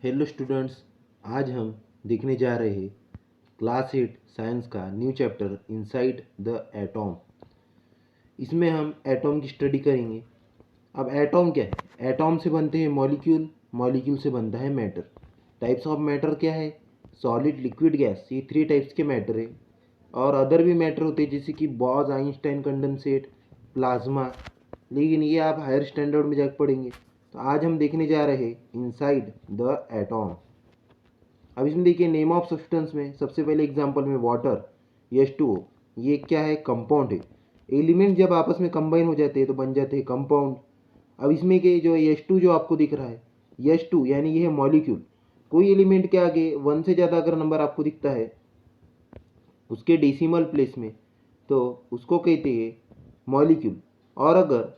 Hello students, आज हम देखने जा रहे हैं क्लास 8 साइंस का new chapter inside the atom. इसमें हम एटॉम की स्टडी करेंगे। अब एटॉम क्या है? एटॉम से बनते हैं मॉलिक्यूल, मॉलिक्यूल से बनता है मैटर। टाइप्स ऑफ मैटर क्या है? सॉलिड, लिक्विड, गैस, ये 3 टाइप्स के मैटर है। और अदर भी मैटर होते हैं जैसे कि बॉज, आइंस्टाइन, कंडेंसेट, प्लाज्मा, लेकिन ये आप हायर स्टैंडर्ड में जाकर पढ़ेंगे। तो आज हम देखने जा रहे हैं इनसाइड द एटॉम। अब इसमें देखिए नेम ऑफ सब्सटेंस में सबसे पहले एग्जांपल में वाटर, H2O, ये क्या है? कंपाउंड है। एलिमेंट जब आपस में कंबाइन हो जाते हैं तो बन जाते हैं कंपाउंड। अब इसमें के जो H2 जो आपको दिख रहा है, H2 यानी ये है मॉलिक्यूल। कोई एलिमेंट के आगे 1 से ज़्यादा अगर नंबर आपको दिखता है उसके डेसिमल प्लेस में, तो उसको कहते हैं मॉलिक्यूल। और अगर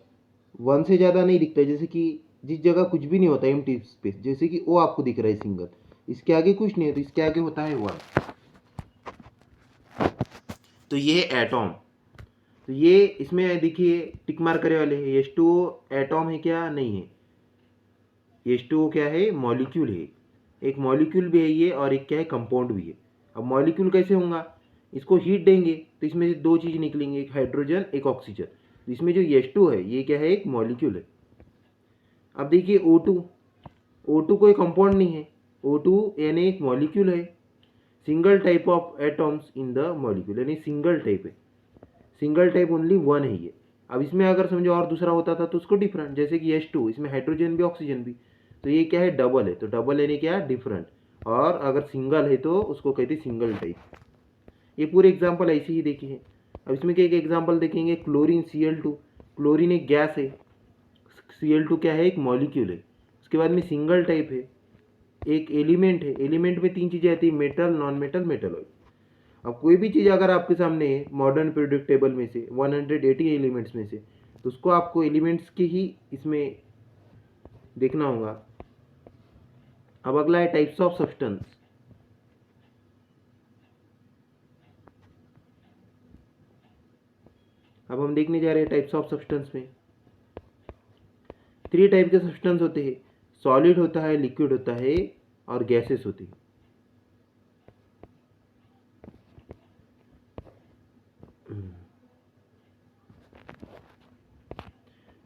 1 से ज़्यादा नहीं दिखता है, जैसे कि जिस जगह कुछ भी नहीं होता एम्प्टी स्पेस, जैसे कि ओ आपको दिख रहा है सिंगल, इसके आगे कुछ नहीं है तो इसके आगे होता है 1। तो ये है एटॉम। तो ये इसमें देखिए टिक मार्क करे वाले हैं। H2O एटॉम है क्या? नहीं है। H2O क्या है? मॉलिक्यूल है। एक मॉलिक्यूल भी है ये, और एक क्या है? कंपाउंड भी है। अब मॉलिक्यूल कैसे होगा? इसको हीट देंगे तो इसमें से 2 चीज़ निकलेंगे, एक हाइड्रोजन, एक ऑक्सीजन। तो इसमें जो H2 है ये क्या है? एक मॉलिक्यूल है। अब देखिए O2 कोई कंपाउंड नहीं है। O2 यानी एक मॉलिक्यूल है। Single type of atoms in the molecule, यानी सिंगल टाइप है। सिंगल टाइप ओनली 1 है ये। अब इसमें अगर समझो और दूसरा होता था तो उसको डिफरेंट, जैसे कि H2, इसमें हाइड्रोजन भी ऑक्सीजन भी, तो ये क्या है? डबल है। तो डबल यानी क्या? डिफरेंट। और अगर सिंगल है तो उसको कहते हैं सिंगल टाइप। ये पूरे एग्जाम्पल ऐसे ही देखे हैं। अब इसमें क्या एक एग्जाम्पल देखेंगे, क्लोरीन Cl2। क्लोरीन एक गैस है, Cl2 क्या है? एक मॉलिक्यूल है। उसके बाद में सिंगल टाइप है, एक एलिमेंट है। एलिमेंट में 3 चीज़ें आती है, मेटल, नॉन मेटल, मेटलॉइड। अब कोई भी चीज़ अगर आपके सामने है मॉडर्न पीरियोडिक टेबल में से 180 एलिमेंट्स में से, तो उसको आपको एलिमेंट्स के ही इसमें देखना होगा। अब अगला है टाइप्स ऑफ सब्सटेंस। अब हम देखने जा रहे हैं टाइप्स ऑफ सब्सटेंस में 3 टाइप के सब्सटेंस होते हैं। सॉलिड होता है, लिक्विड होता है, और गैसेस होती है।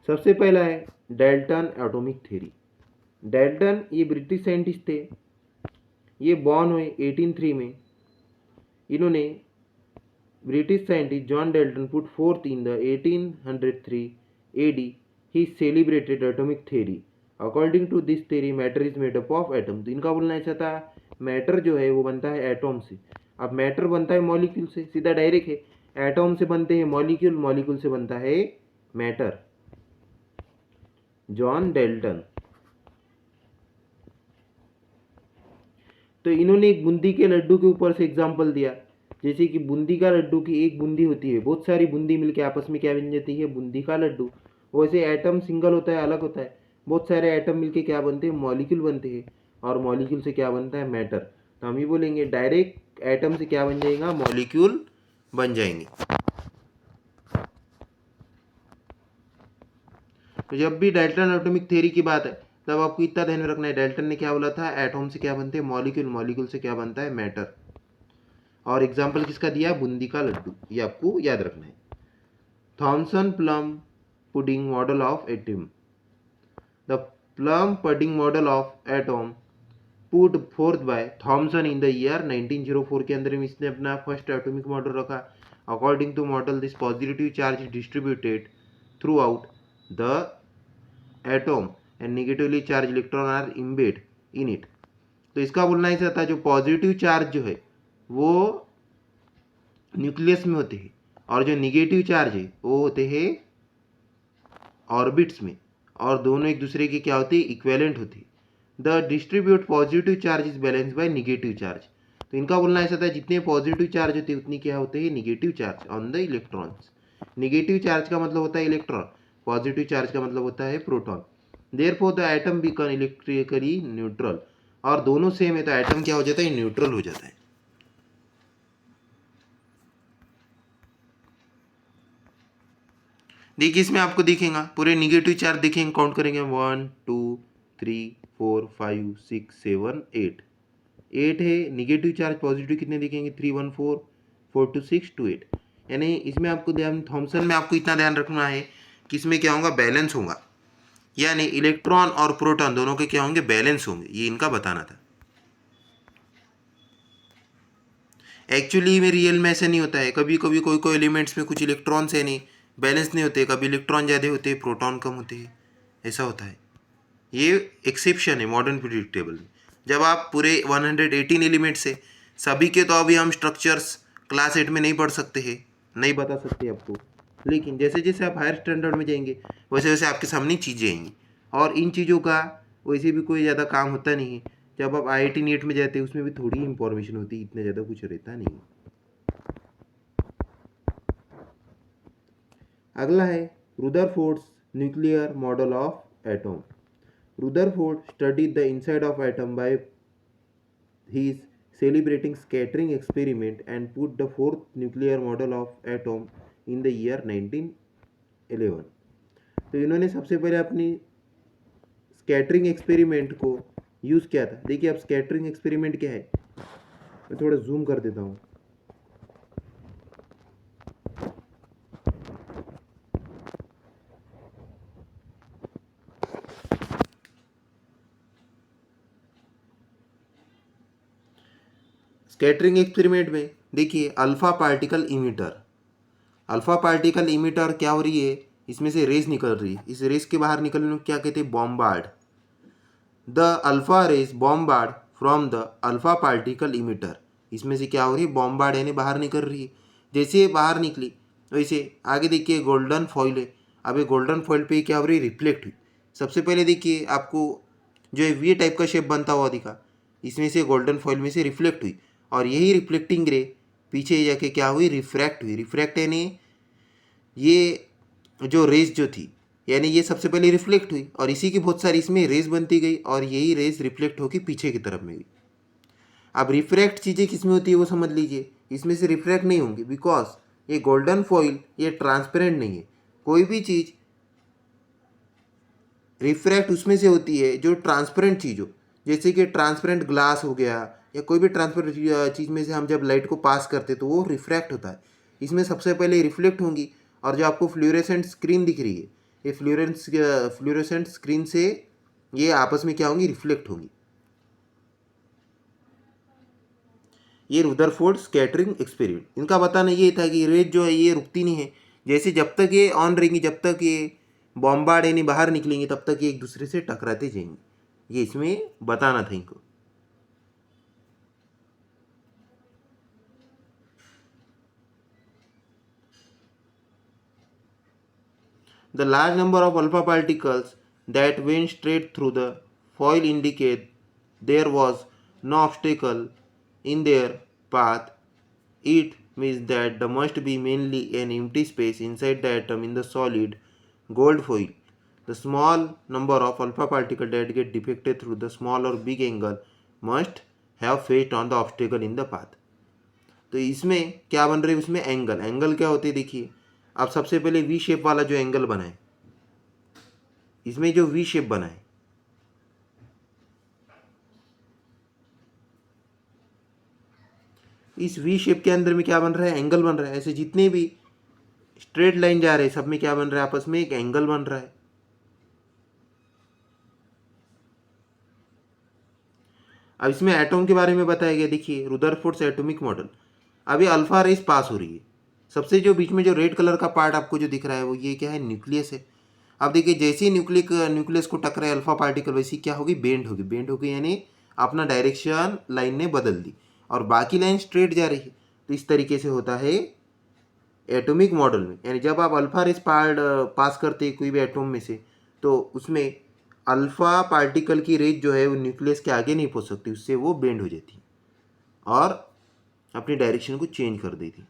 सबसे पहला है डाल्टन एटॉमिक थ्योरी। डाल्टन ये ब्रिटिश साइंटिस्ट थे। ये बॉर्न हुए 1803 में। इन्होंने British scientist John Dalton put forth in the 1803 AD ही celebrated atomic theory. According to this theory matter is made up of atom. तो इनका बोलना ऐसा था, मैटर जो है वो बनता है एटॉम से। अब मैटर बनता है मॉलिक्यूल से, सीधा डायरेक्ट है। एटॉम से बनते हैं मॉलिक्यूल, मॉलिक्यूल से बनता है मैटर। John Dalton. तो इन्होंने एक बूंदी के लड्डू के ऊपर से एग्जाम्पल दिया। जैसे कि बूंदी का लड्डू की एक बूंदी होती है, बहुत सारी बूंदी मिलके आपस में क्या बन जाती है? बूंदी का लड्डू। वैसे एटम सिंगल होता है, अलग होता है। बहुत सारे एटम मिलके क्या बनते हैं? मॉलिक्यूल बनते हैं। और मॉलिक्यूल से क्या बनता है? मैटर। तो हम ही बोलेंगे डायरेक्ट एटम से क्या बन जाएगा? मॉलिक्यूल बन जाएंगे। तो जब भी डाल्टन एटॉमिक थ्योरी की बात है तब आपको इतना ध्यान में रखना है, डाल्टन ने क्या बोला था? एटॉम से क्या बनते हैं? मॉलिक्यूल, मॉलिक्यूल से क्या बनता है? मैटर। और एग्जाम्पल किसका दिया? बूंदी का लड्डू। ये आपको याद रखना है। Thomson plum pudding model of atom. The plum pudding model of atom put forth by Thomson in the year 1904 के अंदर में इसने अपना फर्स्ट एटॉमिक मॉडल रखा। According to model this positive charge distributed throughout the atom and negatively charge electron are embed in it. तो इसका बोलना ऐसा था, जो पॉजिटिव चार्ज जो है वो न्यूक्लियस में होते हैं, और जो निगेटिव चार्ज है वो होते हैं ऑर्बिट्स में, और दोनों एक दूसरे के क्या होते हैं? इक्वेलेंट होते हैं। The distribute positive charge is balance bye negative charge. तो इनका बोलना ऐसा था, जितने पॉजिटिव चार्ज होते हैं उतनी क्या होते हैं? Negative charge on the electrons. Negative charge का मतलब होता है इलेक्ट्रॉन, पॉजिटिव चार्ज का मतलब होता है proton. Therefore the atom become electrically neutral. और दोनों सेम है तो एटम क्या हो जाता है? न्यूट्रल हो जाता है। देखिए इसमें आपको दिखेगा पूरे निगेटिव चार्ज, देखेंगे काउंट करेंगे 1 2 3 4 5 6 7 8 8 है। निगेटिव चार्ज पॉजिटिव कितने दिखेंगे 3 1 4 4 2 6 2 8। यानी इसमें आपको ध्यान, थॉमसन में आपको इतना ध्यान रखना है कि इसमें क्या होगा, बैलेंस होगा, यानी इलेक्ट्रॉन और प्रोटॉन दोनों के क्या होंगे, बैलेंस होंगे, ये इनका बताना था। एक्चुअली में रियल में ऐसा नहीं होता है, कभी कभी कोई कोई एलिमेंट्स में कुछ इलेक्ट्रॉन्स है नहीं, बैलेंस नहीं होते, कभी इलेक्ट्रॉन ज़्यादा होते हैं प्रोटॉन कम होते हैं, ऐसा होता है। ये एक्सेप्शन है मॉडर्न पीरियोडिक टेबल में। जब आप पूरे 118 एलिमेंट से सभी के तो अभी हम स्ट्रक्चर्स क्लास 8 में नहीं पढ़ सकते हैं, नहीं बता सकते आपको, लेकिन जैसे जैसे आप हायर स्टैंडर्ड में जाएंगे वैसे वैसे आपके सामने चीज़ें आएंगी, और इन चीज़ों का वैसे भी कोई ज़्यादा काम होता नहीं है। जब आप IIT नीट में जाते हैं उसमें भी थोड़ी इंफॉर्मेशन होती है, इतना ज़्यादा कुछ रहता नहीं। अगला है Rutherford's nuclear model of atom. Rutherford studied the inside of atom by his celebrating scattering experiment and put the fourth nuclear model of atom in the year 1911। तो इन्होंने सबसे पहले अपनी स्कैटरिंग एक्सपेरिमेंट को यूज़ किया था। देखिए अब स्कैटरिंग एक्सपेरिमेंट क्या है, मैं थोड़ा जूम कर देता हूँ। स्कैटरिंग एक्सपेरिमेंट में देखिए alpha particle emitter, alpha particle emitter क्या हो रही है, इसमें से रेस निकल रही है, इस रेस के बाहर निकलने को क्या कहते हैं, bombard. The alpha rays bombard from the alpha particle emitter, इसमें से क्या हो रही है, बॉम्बार्ड यानी बाहर निकल रही है। जैसे ये बाहर निकली वैसे आगे देखिए गोल्डन फॉइल है, अब ये गोल्डन फॉइल पे क्या हो रही है, रिफ्लेक्ट हुई। सबसे पहले देखिए आपको जो है वी टाइप का शेप बनता हुआ दिखा, इसमें से गोल्डन फॉइल में से रिफ्लेक्ट हुई, और यही रिफ्लेक्टिंग रे पीछे जाके क्या हुई, रिफ्रैक्ट हुई। रिफ्रैक्ट यानी ये जो रेस जो थी, यानी ये सबसे पहले रिफ्लेक्ट हुई और इसी की बहुत सारी इसमें रेस बनती गई, और यही रेस रिफ्लेक्ट होकर पीछे की तरफ में गई। अब रिफ्रैक्ट चीज़ें किस में होती है वो समझ लीजिए, इसमें से रिफ्रैक्ट नहीं होंगी, बिकॉज ये गोल्डन फॉइल ये ट्रांसपेरेंट नहीं है। कोई भी चीज़ रिफ्रैक्ट उसमें से होती है जो ट्रांसपेरेंट चीज़ हो, जैसे कि ट्रांसपेरेंट ग्लास हो गया, या कोई भी ट्रांसपेरेंट चीज़ में से हम जब लाइट को पास करते तो वो रिफ्रैक्ट होता है। इसमें सबसे पहले रिफ्लेक्ट होंगी, और जो आपको फ्लोरेसेंट स्क्रीन दिख रही है, ये फ्लोरेसेंट स्क्रीन से ये आपस में क्या होंगी, रिफ्लेक्ट होंगी। ये रुदरफोर्ड स्कैटरिंग एक्सपेरिमेंट, इनका बताना ये था कि रेज जो है ये रुकती नहीं है, जैसे जब तक ये ऑन रहेंगी, जब तक ये बॉम्बार्ड यानी बाहर निकलेंगे, तब तक ये एक दूसरे से टकराते जाएंगे, ये इसमें बताना था इनको। The large number of alpha particles that went straight through the foil indicate there was no obstacle in their path. It means that there must be mainly an empty space inside the atom in the solid gold foil. The small number of alpha particles that get deflected through the small or big angle must have faced on the obstacle in the path. तो इसमें क्या बन रही है, उसमें angle, angle क्या होती है देखिए। अब सबसे पहले वी शेप वाला जो एंगल बना है, इसमें जो वी शेप बना है, इस वी शेप के अंदर में क्या बन रहा है, एंगल बन रहा है। ऐसे जितने भी स्ट्रेट लाइन जा रहे हैं सब में क्या बन रहा है, आपस में एक एंगल बन रहा है। अब इसमें एटॉम के बारे में बताया गया, देखिए रुदरफोर्ड्स एटॉमिक मॉडल। अभी अल्फा रेस पास हो रही है, सबसे जो बीच में जो रेड कलर का पार्ट आपको जो दिख रहा है वो ये क्या है, न्यूक्लियस है। अब देखिए जैसे ही न्यूक्लियस को टकरा है अल्फा पार्टिकल, वैसी क्या होगी, बेंड होगी। बेंड होगी यानी अपना डायरेक्शन लाइन ने बदल दी, और बाकी लाइन स्ट्रेट जा रही है। तो इस तरीके से होता है एटॉमिक मॉडल में, यानी जब आप अल्फा रेस पास करते हैं कोई भी एटॉम में से, तो उसमें अल्फा पार्टिकल की रेज जो है वो न्यूक्लियस के आगे नहीं पहुंच सकती, उससे वो बेंड हो जाती और अपनी डायरेक्शन को चेंज कर देती।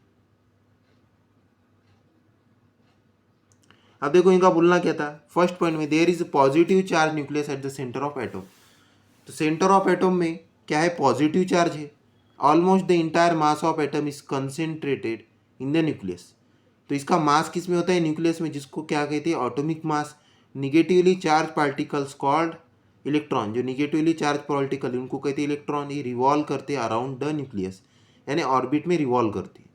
अब देखो इनका बोलना क्या था, फर्स्ट पॉइंट में there is positive charge nucleus at the centre of atom. तो सेंटर ऑफ एटम में क्या है, पॉजिटिव चार्ज है। Almost the entire mass of atom is concentrated in the nucleus. तो इसका मास किस में होता है, न्यूक्लियस में, जिसको क्या कहते हैं, atomic mass. Negatively charge particles called electron जो निगेटिवली चार्ज पार्टिकल उनको कहते हैं इलेक्ट्रॉन, ये रिवॉल्व करते हैं अराउंड द न्यूक्लियस, यानी ऑर्बिट में रिवॉल्व करते हैं।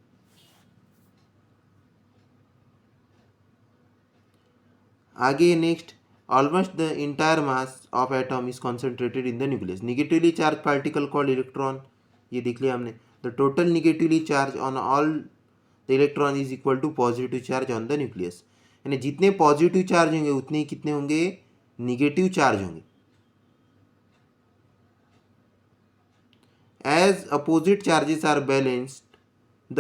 आगे next, almost the entire mass of atom is concentrated in the nucleus. Negatively charge particle called electron, ये देख लिया हमने। The total negatively charge on all the electron is equal to positive charge on the nucleus, यानी जितने positive charge होंगे उतने ही कितने होंगे, निगेटिव चार्ज होंगे। As opposite charges are balanced the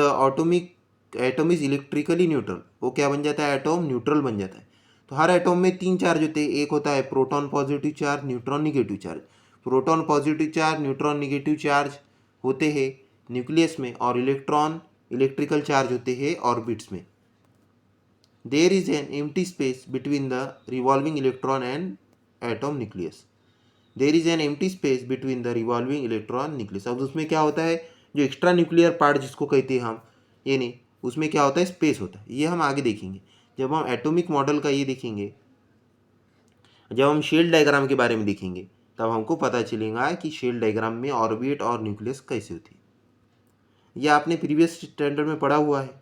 atom is electrically neutral. वो क्या बन जाता है, एटम न्यूट्रल बन जाता है। तो हर एटम में 3 चार्ज होते हैं, एक होता है proton positive charge, neutron negative charge. Proton positive charge, neutron negative charge होते हैं न्यूक्लियस में, और इलेक्ट्रॉन इलेक्ट्रिकल चार्ज होते हैं ऑर्बिट्स में। There is an empty space between the revolving electron and atom nucleus. There is an empty space between the revolving electron nucleus. अब उसमें क्या होता है, जो एक्स्ट्रा न्यूक्लियर पार्ट जिसको कहते हैं हम, ये नहीं, उसमें क्या होता है, स्पेस होता है। ये हम आगे देखेंगे जब हम एटॉमिक मॉडल का ये देखेंगे, जब हम शेल डायग्राम के बारे में देखेंगे, तब हमको पता चलेगा कि शेल डायग्राम में ऑर्बिट और न्यूक्लियस कैसे होती है। यह आपने प्रीवियस स्टैंडर्ड में पढ़ा हुआ है।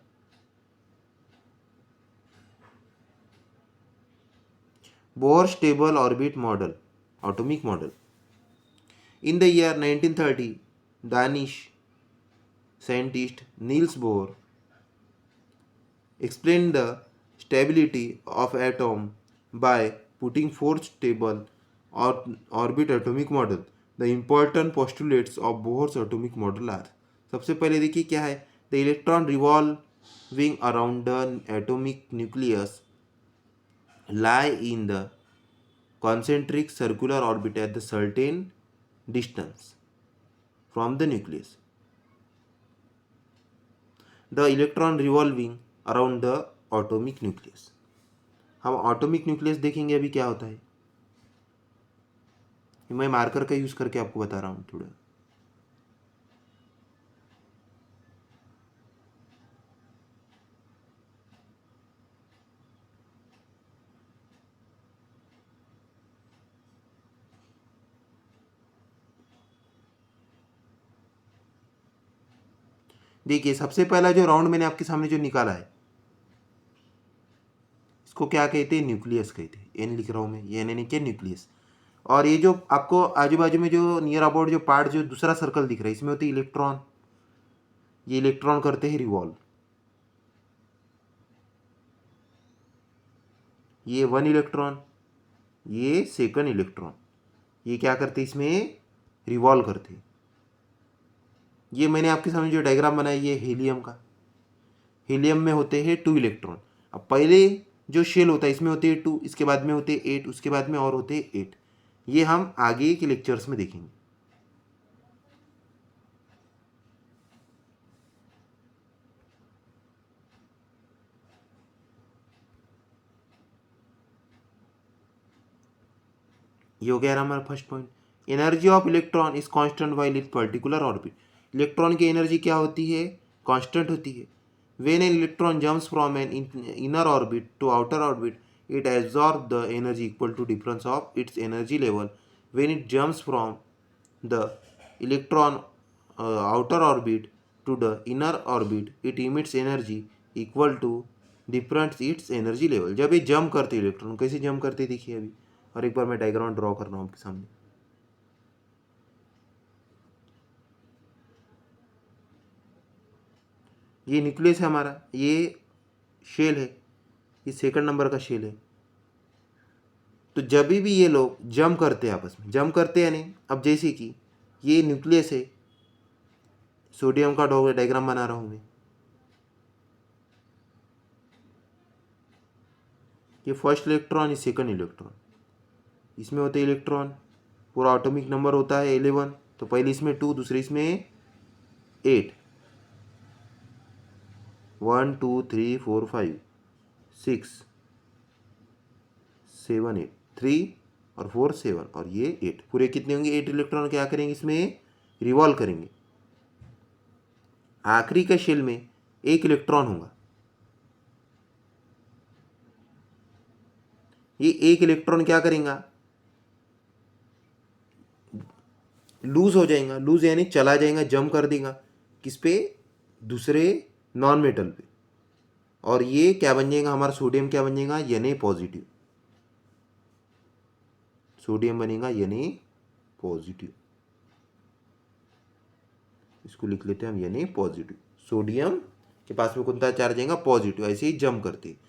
Bohr stable orbit model, atomic model. In the year 1930, Danish scientist Niels Bohr explained the stability of atom by putting four stable orbit atomic model. The important postulates of Bohr's atomic model are, सबसे पहले देखिए क्या है, the electron revolving around the atomic nucleus lie in the concentric circular orbit at the certain distance from the nucleus. The electron revolving around the atomic nucleus. हम atomic nucleus देखेंगे अभी क्या होता है। मैं मार्कर का यूज करके आपको बता रहा हूँ थोड़ा। देखिए सबसे पहला जो राउंड मैंने आपके सामने जो निकाला है, इसको क्या कहते हैं, न्यूक्लियस कहते हैं। एन लिख रहा हूँ मैं, ये एन क्या, न्यूक्लियस। और ये जो आपको आजू बाजू में जो नियर अबाउट जो पार्ट जो दूसरा सर्कल दिख रहा है, इसमें होते हैं इलेक्ट्रॉन। ये इलेक्ट्रॉन करते हैं रिवॉल्व। ये 1 इलेक्ट्रॉन, ये सेकंड इलेक्ट्रॉन, ये क्या करते हैं, इसमें रिवॉल्व करते हैं। ये मैंने आपके सामने जो डायग्राम बनाया, ये हीलियम का। हीलियम में होते हैं 2 इलेक्ट्रॉन। अब पहले जो शेल होता है इसमें होते हैं 2, इसके बाद में होते हैं 8, उसके बाद में और होते हैं 8। ये हम आगे के लेक्चर्स में देखेंगे। ये हो गया हमारा first point. Energy of electron is constant while it particular orbit. Electron की एनर्जी क्या होती है, कांस्टेंट होती है। When an electron jumps from an inner orbit to outer orbit, it absorbs the energy equal to difference of its energy level. When it jumps from the electron outer orbit to the inner orbit, it emits energy equal to difference its energy level. जब ये jump करते electron, कैसे jump करते देखिए अभी, और एक बार मैं डायग्राम ड्रॉ कर रहा हूँ आपके सामने। ये न्यूक्लियस है हमारा, ये शेल है, ये सेकंड नंबर का शेल है। तो जब भी ये लोग जंप करते हैं, आपस में जंप करते हैं, यानी अब जैसे कि ये न्यूक्लियस है, सोडियम का डायग्राम बना रहा हूँ मैं। ये फर्स्ट इलेक्ट्रॉन, ये सेकंड इलेक्ट्रॉन, इसमें होते इलेक्ट्रॉन, पूरा एटॉमिक नंबर होता है 11। तो पहले इसमें 2, दूसरे इसमें 8, 1 2 3 4 5 6 7 8, 3 और 4 7, और ये 8, पूरे कितने होंगे, 8 इलेक्ट्रॉन क्या करेंगे, इसमें रिवॉल्व करेंगे। आखिरी के शेल में 1 इलेक्ट्रॉन होगा। ये 1 इलेक्ट्रॉन क्या करेगा, लूज हो जाएगा, लूज यानी चला जाएगा, जम कर देगा किस पे, दूसरे नॉन मेटल पे, और ये क्या बन जाएगा हमारा सोडियम, क्या बन जाएगा Na पॉजिटिव, सोडियम बनेगा Na पॉजिटिव, इसको लिख लेते हैं हम Na पॉजिटिव, सोडियम के पास में कौन सा चार्ज आएगा पॉजिटिव, ऐसे ही जम करते हैं।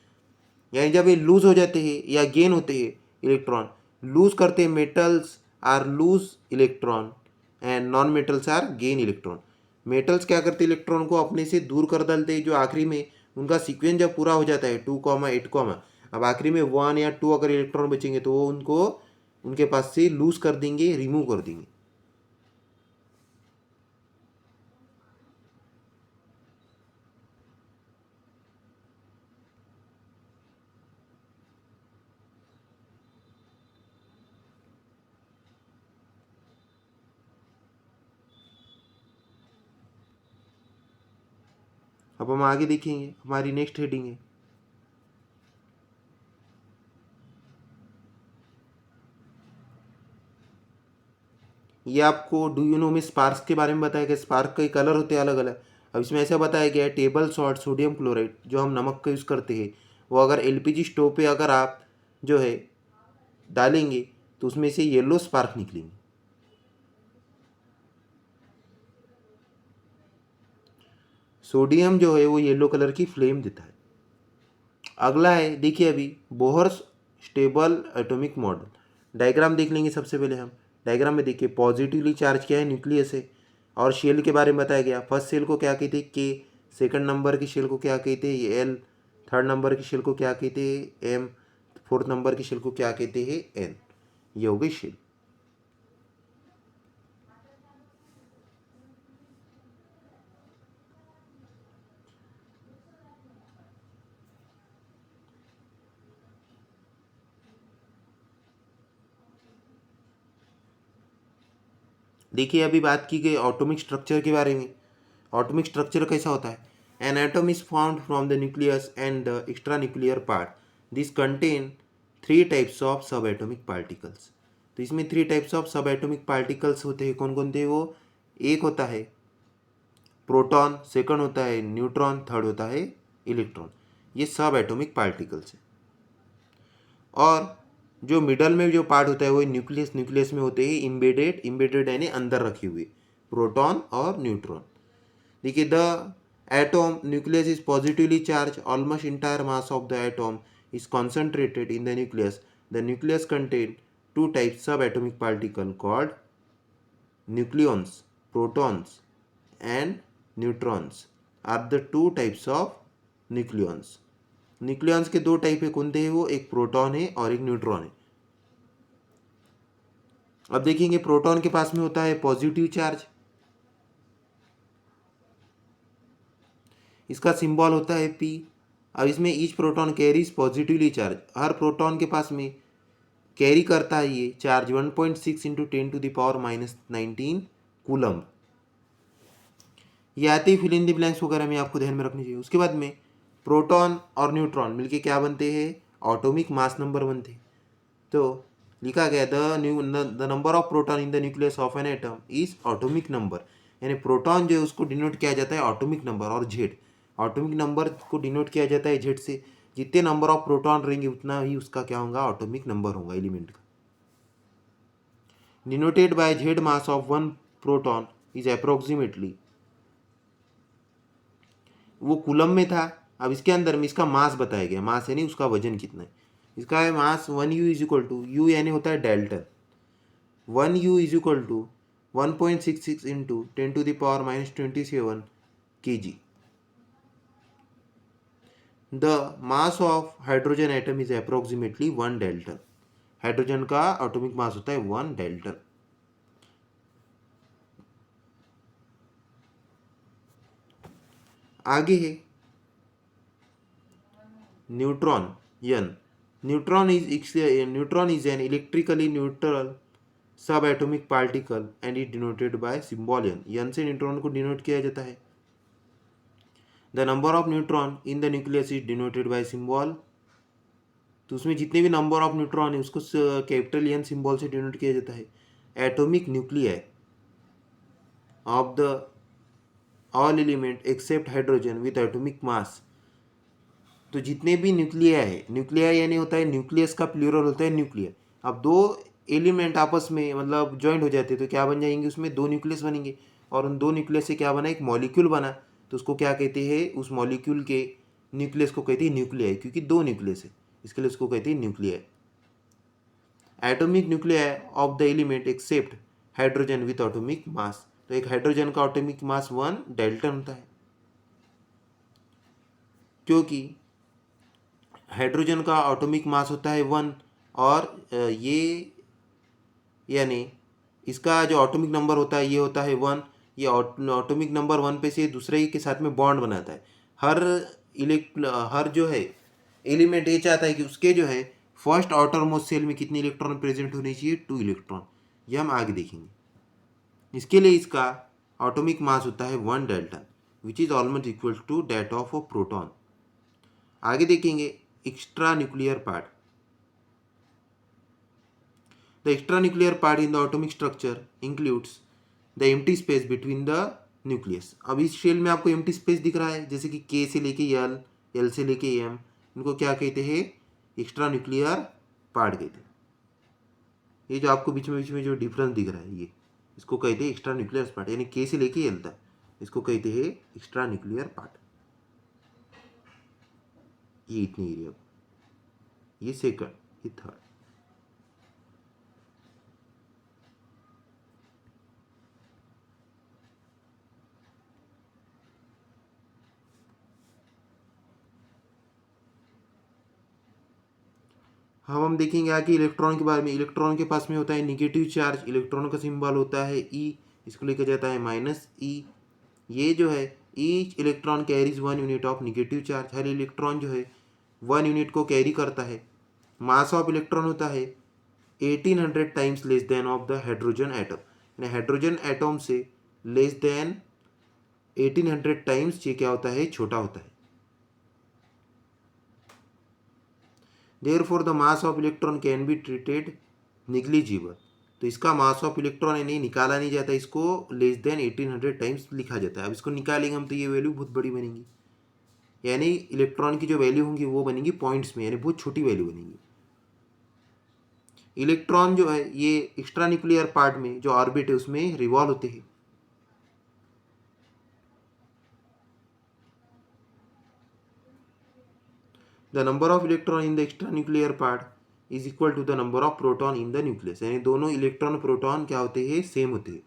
यानी जब ये लूज हो जाते हैं या गेन होते हैं इलेक्ट्रॉन, लूज करते हैं, metals are lose electron and non metals are gain electron. Metals क्या करते हैं, इलेक्ट्रॉन को अपने से दूर कर डालते हैं, जो आखिरी में उनका सीक्वेंस जब पूरा हो जाता है 2, 8, अब आखिरी में 1 या 2 अगर इलेक्ट्रॉन बचेंगे तो वो उनको उनके पास से लूज कर देंगे, रिमूव कर देंगे। अब हम आगे देखेंगे, हमारी नेक्स्ट हेडिंग है ये आपको डू यू नो में स्पार्क्स के बारे में बताया गया। स्पार्क के कलर होते हैं अलग अलग। अब इसमें ऐसा बताया गया है टेबल सॉल्ट सोडियम क्लोराइड, जो हम नमक का यूज़ करते हैं, वो अगर एलपीजी स्टोव पे अगर आप जो है डालेंगे तो उसमें से येलो स्पार्क निकलेंगे। सोडियम जो है वो येलो कलर की फ्लेम देता है। अगला है देखिए अभी Bohr stable atomic model. Diagram देख लेंगे सबसे पहले हम। डायग्राम में देखिए पॉजिटिवली चार्ज क्या है, न्यूक्लियस है, और शेल के बारे में बताया गया। फर्स्ट सेल को क्या कहते हैं के, सेकंड नंबर की शेल को क्या कहते हैं एल, थर्ड नंबर की शेल को क्या कहते हैं एम, फोर्थ नंबर की शेल को क्या कहते हैं एन। ये हो गई शेल। देखिए अभी बात की गई एटॉमिक स्ट्रक्चर के बारे में। एटॉमिक स्ट्रक्चर कैसा होता है, an atom is found from the nucleus and the extra nuclear part, this contain 3 types of सब एटॉमिक पार्टिकल्स। तो इसमें 3 टाइप्स ऑफ सब एटॉमिक पार्टिकल्स होते हैं। कौन कौन थे वो, एक होता है प्रोटॉन, सेकंड होता है न्यूट्रॉन, थर्ड होता है इलेक्ट्रॉन। ये सब एटॉमिक पार्टिकल्स है। और जो मिडल में जो पार्ट होता है वो न्यूक्लियस, न्यूक्लियस में होते हैं इम्बेडेड, इम्बेडेड यानी अंदर रखे हुए प्रोटॉन और न्यूट्रॉन। देखिए the atom nucleus is positively charge, almost entire mass of the atom is concentrated in the nucleus. The nucleus contain 2 types sub atomic particle called nucleons, protons and neutrons are the 2 types of nucleons. Nucleons के 2 type है, कौन थे वो, एक proton है और एक neutron है। अब देखेंगे प्रोटॉन के पास में होता है पॉजिटिव चार्ज, इसका सिंबल होता है P। अब इसमें each proton carries positively charge, हर प्रोटॉन के पास में कैरी करता है ये चार्ज 1.6 इंटू 10⁻⁻19 कूलम्ब। ये आते ही फिल इन द ब्लैंक्स वगैरह में आपको ध्यान में रखनी चाहिए। उसके बाद में प्रोटॉन और न्यूट्रॉन मिलके क्या बनते हैं, एटॉमिक मास नंबर बनते हैं। तो लिखा गया the number of proton in the nucleus of an atom is atomic number, यानी प्रोटॉन जो है उसको डिनोट किया जाता है एटॉमिक नंबर, और जेड एटॉमिक नंबर को डिनोट किया जाता है जेड से। जितने नंबर ऑफ प्रोटॉन रहेंगे उतना ही उसका क्या होगा, एटॉमिक नंबर होगा एलिमेंट का। Denoted by Z mass of one proton is approximately, वो कूलम में था, अब इसके अंदर में इसका मास बताया गया, मास यानी उसका वजन कितना है। इसका है mass 1 U is equal to, U यानी होता है dalton, 1 U is equal to 1.66 into 10⁻⁻27 kg। The mass of hydrogen atom is approximately 1 dalton, hydrogen का एटॉमिक मास होता है 1 डेल्टन। आगे है neutron, N. Neutron is an electrically neutral sub atomic particle and is denoted by symbol N. N से neutron को denote किया जाता है। The number of neutron in the nucleus is denoted by symbol, तो उसमें जितने भी नंबर ऑफ न्यूट्रॉन है उसको कैपिटल एन सिंबल से डिनोट किया जाता है। Atomic nuclei, of the all element except hydrogen with atomic mass. तो जितने भी न्यूक्लिया है, न्यूक्लिया यानी होता है न्यूक्लियस का प्लूरल होता है न्यूक्लिया। अब दो एलिमेंट आपस में मतलब ज्वाइंट हो जाते हैं तो क्या बन जाएंगे, उसमें दो न्यूक्लियस बनेंगे, और उन दो न्यूक्लियस से क्या बना, एक मॉलिक्यूल बना। तो उसको क्या कहते हैं, उस मॉलिक्यूल के न्यूक्लियस को कहते हैं न्यूक्लियाई, क्योंकि दो न्यूक्लियस है, इसके लिए उसको कहते हैं nuclei. Atomic nuclei of the element except hydrogen with atomic mass. तो एक हाइड्रोजन का एटॉमिक मास 1 डेल्टन होता है, क्योंकि हाइड्रोजन का एटॉमिक मास होता है 1, और ये यानी इसका जो एटॉमिक नंबर होता है ये होता है 1। ये एटॉमिक नंबर 1 पे से दूसरे के साथ में बॉन्ड बनाता है। हर हर जो है एलिमेंट ये चाहता है कि उसके जो है फर्स्ट आउटर मोस्ट सेल में कितने इलेक्ट्रॉन प्रेजेंट होने चाहिए, 2 इलेक्ट्रॉन। ये हम आगे देखेंगे। इसके लिए इसका एटॉमिक मास होता है 1 dalton, which is almost equal to that of a proton. आगे देखेंगे extra nuclear part. The extra nuclear part in the atomic structure includes the empty space between the nucleus. अब इस शेल में आपको empty space दिख रहा है, जैसे कि के से लेके एल, एल से लेके एम, इनको क्या कहते हैं, एक्स्ट्रा न्यूक्लियर पार्ट कहते हैं। ये जो आपको बीच में जो डिफरेंस दिख रहा है ये, इसको कहते हैं एक्स्ट्रा न्यूक्लियर पार्ट, यानी के से लेके एल तक, इसको कहते हैं एक्स्ट्रा न्यूक्लियर पार्ट। ये इतनी एरिया, ये सेकंड, ये थर्ड। हम देखेंगे आगे इलेक्ट्रॉन के बारे में। इलेक्ट्रॉन के पास में होता है निगेटिव चार्ज, इलेक्ट्रॉन का सिंबल होता है ई, इसको लेकर जाता है -E। ये जो है each electron carries 1 unit of negative charge. Her electron जो है 1 यूनिट को कैरी करता है। मास ऑफ इलेक्ट्रॉन होता है 1800 times less than of the hydrogen atom, यानी हाइड्रोजन एटम से लेस देन 1800 टाइम्स ये क्या होता है, छोटा होता है। Therefore the mass of electron can be treated negligible। तो इसका मास ऑफ इलेक्ट्रॉन यानी निकाला नहीं जाता, इसको लेस देन 1800 टाइम्स लिखा जाता है। अब इसको निकालेंगे हम तो ये वैल्यू बहुत बड़ी बनेगी, यानी इलेक्ट्रॉन की जो वैल्यू होंगी वो बनेंगी पॉइंट्स में, यानी बहुत छोटी वैल्यू बनेगी। इलेक्ट्रॉन जो है ये एक्स्ट्रा न्यूक्लियर पार्ट में जो ऑर्बिट है उसमें रिवॉल्व होते हैं। The number of electron in the extra nuclear part is equal to the number of proton in the nucleus, यानी दोनों इलेक्ट्रॉन प्रोटॉन क्या होते हैं, सेम होते हैं।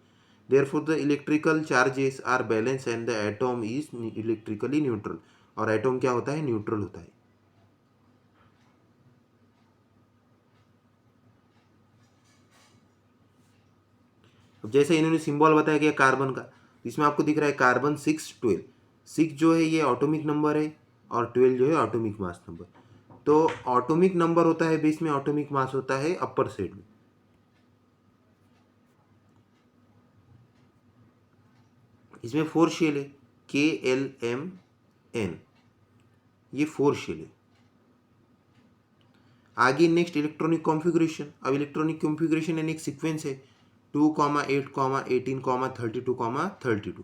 Therefore the electrical charges are balance and the atom is electrically neutral, और atom क्या होता है, न्यूट्रल होता है। अब जैसे इन्होंने सिंबल बताया गया कार्बन का, इसमें आपको दिख रहा है कार्बन 6 12। 6 जो है ये ऑटोमिक नंबर है, और 12 जो है ऑटोमिक मास नंबर। तो ऑटोमिक नंबर होता है बेस में, ऑटोमिक मास होता है अपर साइड में। इसमें 4 शेल है, KLMN, ये 4 शेल है। आगे नेक्स्ट इलेक्ट्रॉनिक कॉन्फ़िगरेशन। अब इलेक्ट्रॉनिक कॉन्फ़िगरेशन यानी एक सीक्वेंस है 2, 8, 18, 32, 32।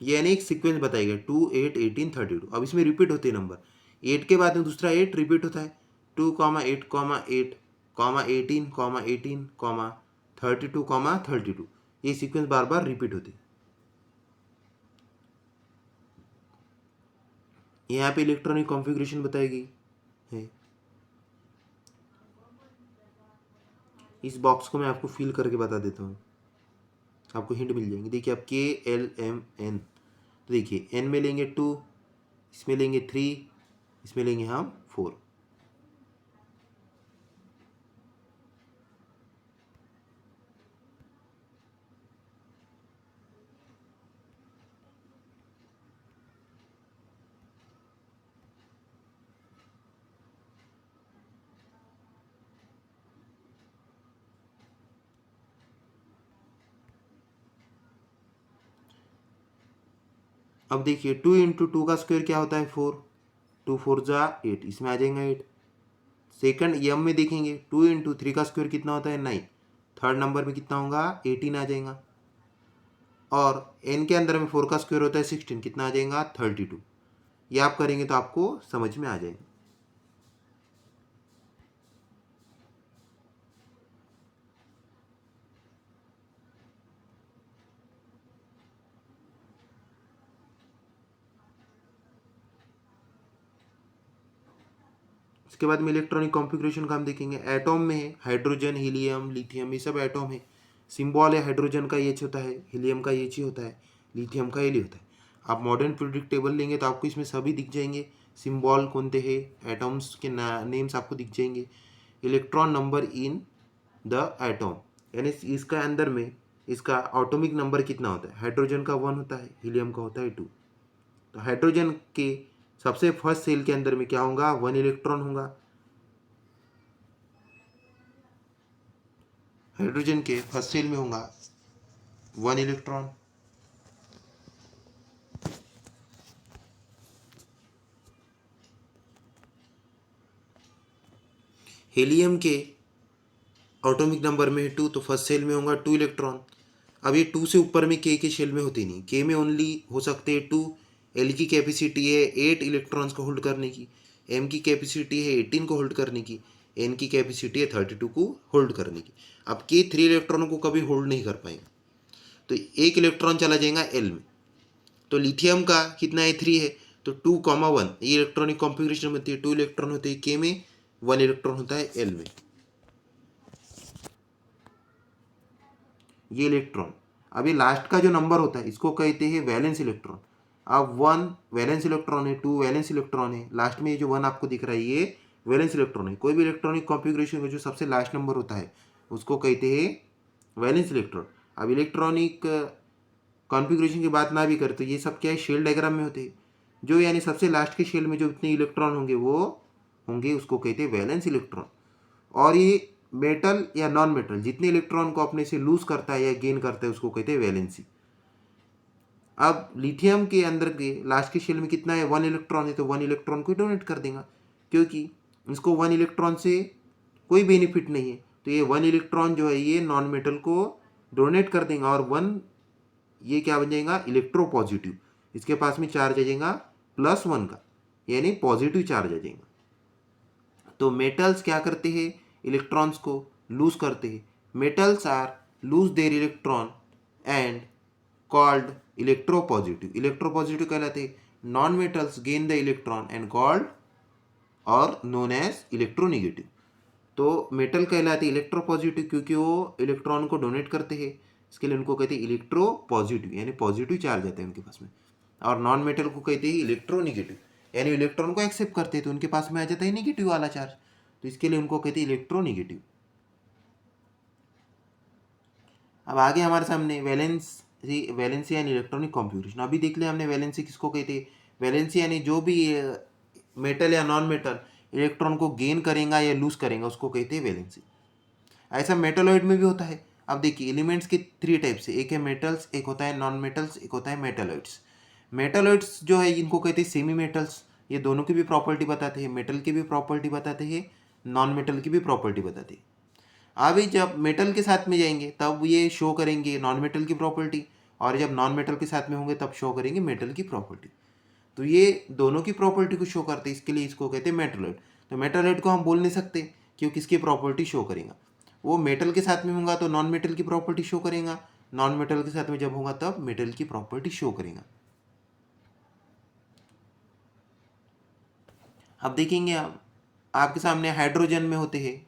ये यानी एक सीक्वेंस बताएगा 2, 8, 18, 32। अब इसमें रिपीट होते हैं नंबर, 8 के बाद में दूसरा 8 रिपीट होता है, 2, 8, 8, 18, 18, 32, 32। ये सीक्वेंस बार बार रिपीट होते हैं। यहाँ पे इलेक्ट्रॉनिक कॉन्फ़िगरेशन बताई गई है। इस बॉक्स को मैं आपको फिल करके बता देता हूँ, आपको हिंट मिल जाएंगे। देखिए आप KLMN, तो देखिए N में लेंगे 2, इसमें लेंगे 3, इसमें लेंगे हम 4। अब देखिए 2 इंटू 2 का स्क्वायर क्या होता है, 4, 2 4 जा 8, इसमें आ जाएगा 8। सेकंड यम में देखेंगे 2 इंटू 3 का स्क्वायर कितना होता है, 9। थर्ड नंबर में कितना होगा, 18 आ जाएगा। और n के अंदर में 4 का स्क्वायर होता है 16, कितना आ जाएगा 32। ये आप करेंगे तो आपको समझ में आ जाएगा। इसके बाद में इलेक्ट्रॉनिक कॉन्फ़िगरेशन का हम देखेंगे। एटॉम में है हाइड्रोजन, हीलियम, लिथियम, ये सब एटॉम है। सिंबल है हाइड्रोजन का एच होता है, हीलियम का एच ही होता है, लिथियम का एल होता है। आप मॉडर्न पीरियोडिक टेबल लेंगे तो आपको इसमें सभी दिख जाएंगे, सिंबल कौन से हैं, एटॉम्स के नेम्स आपको दिख जाएंगे, electron number in the atom, यानी इसका अंदर में इसका एटॉमिक नंबर कितना होता है। हाइड्रोजन का 1 होता है, हीलियम का होता है 2। तो हाइड्रोजन के सबसे फर्स्ट सेल के अंदर में क्या होगा, 1 इलेक्ट्रॉन होगा। हाइड्रोजन के फर्स्ट सेल में होगा 1 इलेक्ट्रॉन। हीलियम के एटॉमिक नंबर में 2, तो फर्स्ट सेल में होगा 2 इलेक्ट्रॉन। अब ये 2 से ऊपर में के शेल में होते नहीं, के में ओनली हो सकते हैं 2। एल की कैपेसिटी है 8 इलेक्ट्रॉन्स को होल्ड करने की, एम की कैपेसिटी है 18 को होल्ड करने की, एन की कैपेसिटी है 32 को होल्ड करने की। अब के 3 इलेक्ट्रॉनों को कभी होल्ड नहीं कर पाएंगे, तो एक इलेक्ट्रॉन चला जाएगा एल में। तो लिथियम का कितना है 3 है, तो 2,1 ये इलेक्ट्रॉनिक कॉन्फ़िगरेशन होती है। 2 इलेक्ट्रॉन होते हैं के में, 1 इलेक्ट्रॉन होता है एल में। ये इलेक्ट्रॉन, अभी लास्ट का जो नंबर होता है इसको कहते हैं वैलेंस इलेक्ट्रॉन। अब 1 वैलेंस इलेक्ट्रॉन है, 2 वैलेंस इलेक्ट्रॉन है, लास्ट में ये जो 1 आपको दिख रहा है ये वैलेंस इलेक्ट्रॉन है। कोई भी इलेक्ट्रॉनिक कॉन्फ़िगरेशन का जो सबसे लास्ट नंबर होता है उसको कहते हैं वैलेंस इलेक्ट्रॉन। अब इलेक्ट्रॉनिक कॉन्फ़िगरेशन की बात ना भी करें तो ये सब क्या है, शेल डायग्राम में होते हैं। जो यानी सबसे लास्ट के शेल में जो इतने इलेक्ट्रॉन होंगे वो होंगे, उसको कहते हैं वैलेंस इलेक्ट्रॉन। और ये मेटल या नॉन मेटल जितने इलेक्ट्रॉन को अपने से लूज करता है या गेन करता है उसको कहते हैं वैलेंसी। अब लिथियम के अंदर के लास्ट के शेल में कितना है, 1 इलेक्ट्रॉन है, तो 1 इलेक्ट्रॉन को डोनेट कर देगा, क्योंकि इसको 1 इलेक्ट्रॉन से कोई बेनिफिट नहीं है। तो ये 1 इलेक्ट्रॉन जो है ये नॉन मेटल को डोनेट कर देगा, और 1 ये क्या बन जाएगा, इलेक्ट्रो पॉजिटिव। इसके पास में चार्ज आ जाएगा +1 का, यानी पॉजिटिव चार्ज आ जाएगा। तो मेटल्स क्या करते हैं, इलेक्ट्रॉन्स को लूज करते हैं। Metals are lose their electron and called electropositive. Electropositive कहलाते हैं। Non metals gain the electron and called और नोन एज इलेक्ट्रोनिगेटिव। तो मेटल कहलाते हैं इलेक्ट्रोपॉजिटिव क्योंकि वो इलेक्ट्रॉन को डोनेट करते हैं, इसके लिए उनको कहते हैं इलेक्ट्रोपॉजिटिव, यानी पॉजिटिव चार्ज आता है उनके पास में। और नॉन मेटल को कहते हैं इलेक्ट्रोनिगेटिव, यानी इलेक्ट्रॉन को एक्सेप्ट करते हैं तो उनके पास में आ जाता है निगेटिव वाला चार्ज, तो इसके लिए उनको कहते हैं इलेक्ट्रोनिगेटिव। अब आगे हमारे सामने वैलेंसी यानी इलेक्ट्रॉनिक कॉन्फ़िगरेशन। अभी देख लिया हमने वैलेंसी किसको कहते हैं। वैलेंसी यानी जो भी मेटल या नॉन मेटल इलेक्ट्रॉन को गेन करेगा या लूज करेगा उसको कहते हैं वैलेंसी। ऐसा मेटलॉइड में भी होता है। अब देखिए एलिमेंट्स के 3 टाइप्स है, एक है मेटल्स, एक होता है नॉन मेटल्स, एक होता है मेटलॉइड्स। मेटलॉइड्स जो है इनको कहते हैं सेमी मेटल्स। ये दोनों की भी प्रॉपर्टी बताते हैं, मेटल की भी प्रॉपर्टी बताते हैं, नॉन मेटल की भी प्रॉपर्टी बताते हैं। अभी जब मेटल के साथ में जाएंगे तब ये शो करेंगे नॉन मेटल की प्रॉपर्टी, और जब नॉन मेटल के साथ में होंगे तब शो करेंगे मेटल की प्रॉपर्टी। तो ये दोनों की प्रॉपर्टी को शो करते हैं, इसके लिए इसको कहते हैं मेटलॉइड। तो मेटलॉइड को हम बोल नहीं सकते क्योंकि किसकी प्रॉपर्टी शो करेगा, वो मेटल के साथ में होगा तो नॉन मेटल की प्रॉपर्टी शो करेगा, नॉन मेटल के साथ में जब होगा तब मेटल की प्रॉपर्टी शो करेगा। अब देखेंगे आप, आपके सामने हाइड्रोजन में होते हैं,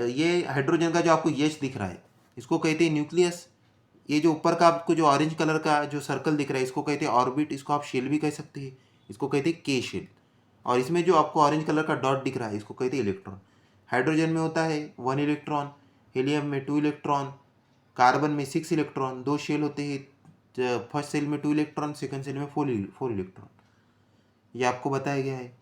ये हाइड्रोजन का जो आपको यश दिख रहा है इसको कहते हैं न्यूक्लियस। ये जो ऊपर का आपको जो ऑरेंज कलर का जो सर्कल दिख रहा है इसको कहते हैं ऑर्बिट, इसको आप शेल भी कह सकते हैं, इसको कहते हैं के शेल। और इसमें जो आपको ऑरेंज कलर का डॉट दिख रहा है इसको कहते हैं इलेक्ट्रॉन। हाइड्रोजन में होता है 1 इलेक्ट्रॉन, हीलियम में 2 इलेक्ट्रॉन, कार्बन में 6 इलेक्ट्रॉन। 2 शेल होते हैं, फर्स्ट सेल में 2 इलेक्ट्रॉन, सेकंड सेल में 4 इलेक्ट्रॉन। ये आपको बताया गया है।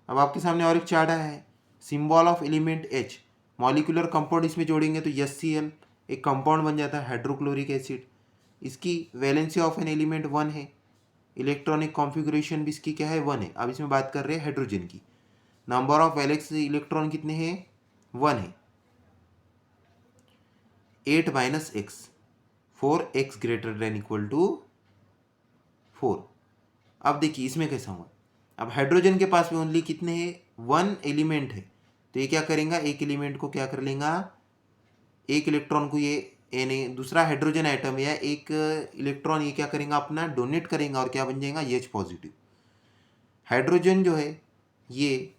अब आपके सामने और एक चार्ट आया है, symbol of element H। Molecular compound इसमें जोड़ेंगे तो HCl एक कंपाउंड बन जाता है, हाइड्रोक्लोरिक एसिड। इसकी वैलेंसी ऑफ एन एलिमेंट 1 है, इलेक्ट्रॉनिक कॉन्फ़िगरेशन भी इसकी क्या है 1 है। अब इसमें बात कर रहे हैं हाइड्रोजन की। नंबर ऑफ वैलेंस इलेक्ट्रॉन कितने हैं, 1 है। 8 minus x, 4x greater than equal to 4। अब देखिए इसमें कैसा हुआ, अब हाइड्रोजन के पास में ओनली कितने हैं, 1 एलिमेंट है, तो ये क्या करेगा, एक एलिमेंट को क्या कर लेगा, एक इलेक्ट्रॉन को ये यानी दूसरा हाइड्रोजन आइटम या एक इलेक्ट्रॉन ये क्या करेगा, अपना डोनेट करेगा और क्या बन जाएगा, H पॉजिटिव। हाइड्रोजन जो है ये